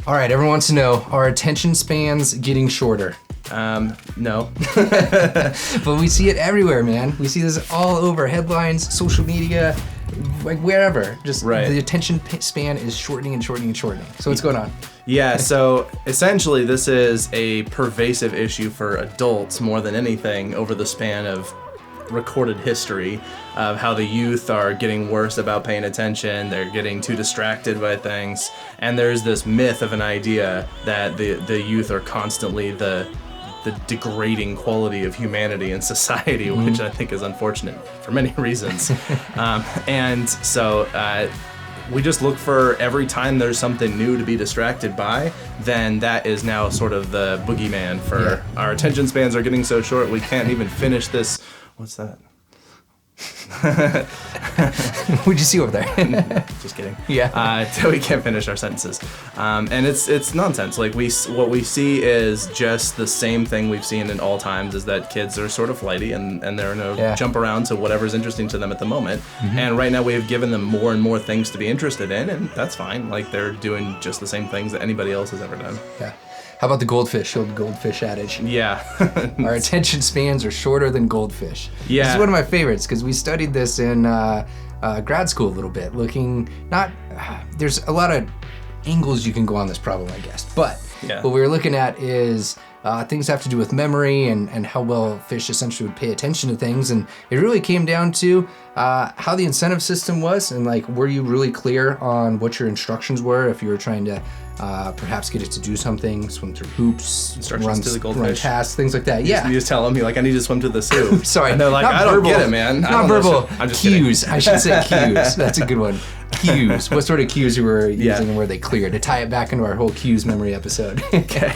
All right, everyone wants to know, are attention spans getting shorter? No. But we see it everywhere, man. We see this all over headlines, social media, like wherever. Just the attention span is shortening and shortening and shortening. So what's going on? Yeah, so essentially this is a pervasive issue for adults more than anything over the span of recorded history of how the youth are getting worse about paying attention. They're getting too distracted by things. And there's this myth of an idea that the youth are constantly the degrading quality of humanity and society, which I think is unfortunate for many reasons. And so we just look for every time there's something new to be distracted by, then that is now sort of the boogeyman for our attention spans are getting so short we can't even finish this. What's that? What'd you see over there? Just kidding. Yeah. We can't finish our sentences, and it's nonsense. Like what we see is just the same thing we've seen in all times, is that kids are sort of flighty and they're gonna jump around to whatever's interesting to them at the moment. And right now we have given them more and more things to be interested in, and that's fine. Like they're doing just the same things that anybody else has ever done. Yeah. How about the goldfish, old goldfish adage? Yeah. Our attention spans are shorter than goldfish. Yeah. This is one of my favorites because we studied this in grad school a little bit, there's a lot of angles you can go on this problem, I guess. But what we were looking at is things have to do with memory and how well fish essentially would pay attention to things. And it really came down to how the incentive system was, and like, were you really clear on what your instructions were if you were trying to perhaps get it to do something, swim through hoops, instructions to the goldfish, run tasks, things like that. You just tell them, you're like, I need to swim to this hoop. Sorry, and they're like, I don't get it, man. Not verbal. I'm just cues. kidding. I should say cues. That's a good one. Cues. What sort of cues you were using and were they clear? To tie it back into our whole cues memory episode. Okay.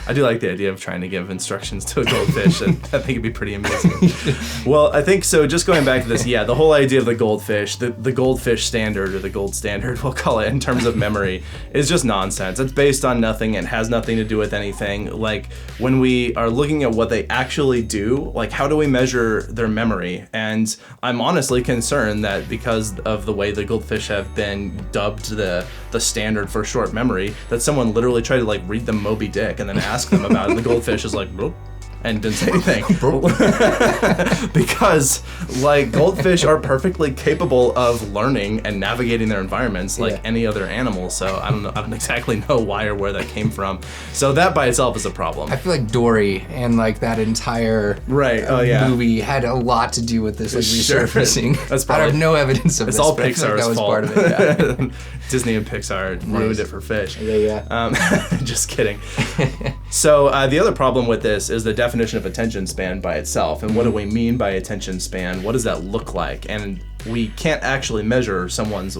I do like the idea of trying to give instructions to a goldfish, and I think it'd be pretty amazing. Well, I think so. Just going back to this, the whole idea of the goldfish, the Goldfish Standard, or the gold standard, we'll call it, in terms of memory, is just nonsense. It's based on nothing and has nothing to do with anything. Like, when we are looking at what they actually do, like, how do we measure their memory? And I'm honestly concerned that because of the way the goldfish have been dubbed the standard for short memory, that someone literally tried to like read them Moby Dick and then ask them about it, and the goldfish is like, bloop, and didn't say anything. Because like goldfish are perfectly capable of learning and navigating their environments like any other animal. So I don't exactly know why or where that came from. So that by itself is a problem. I feel like Dory and like that entire movie had a lot to do with this like resurfacing. That's probably, I have no evidence of this. It's all Pixar's that was fault. Part of it. Yeah. Disney and Pixar ruined it for fish. Yeah. Just kidding. So the other problem with this is the definition of attention span by itself. And what do we mean by attention span? What does that look like? And we can't actually measure someone's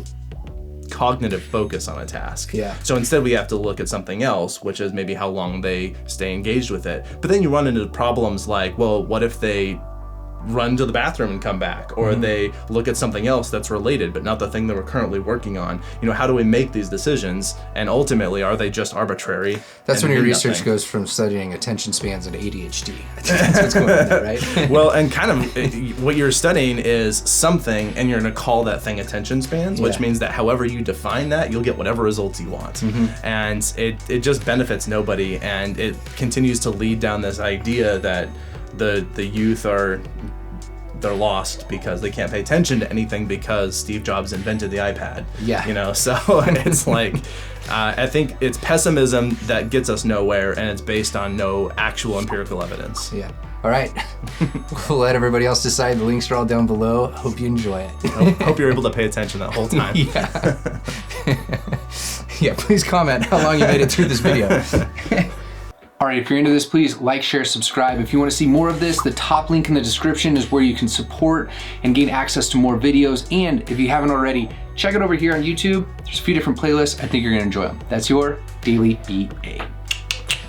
cognitive focus on a task. So instead we have to look at something else, which is maybe how long they stay engaged with it. But then you run into problems like, well, what if they run to the bathroom and come back, or they look at something else that's related but not the thing that we're currently working on? How do we make these decisions, and ultimately are they just arbitrary? That's when your research goes from studying attention spans and ADHD. I think that's what's going on there, right? Well, and kind of what you're studying is something, and you're going to call that thing attention spans, which means that however you define that, you'll get whatever results you want. And it just benefits nobody, and it continues to lead down this idea that the youth they're lost because they can't pay attention to anything because Steve Jobs invented the iPad. So it's like, I think it's pessimism that gets us nowhere, and it's based on no actual empirical evidence. All right. We'll let everybody else decide. The links are all down below. Hope you enjoy it. Hope you're able to pay attention that whole time. Please comment how long you made it through this video. All right, if you're into this, please like, share, subscribe. If you want to see more of this, the top link in the description is where you can support and gain access to more videos. And if you haven't already, check it over here on YouTube. There's a few different playlists. I think you're going to enjoy them. That's your Daily BA.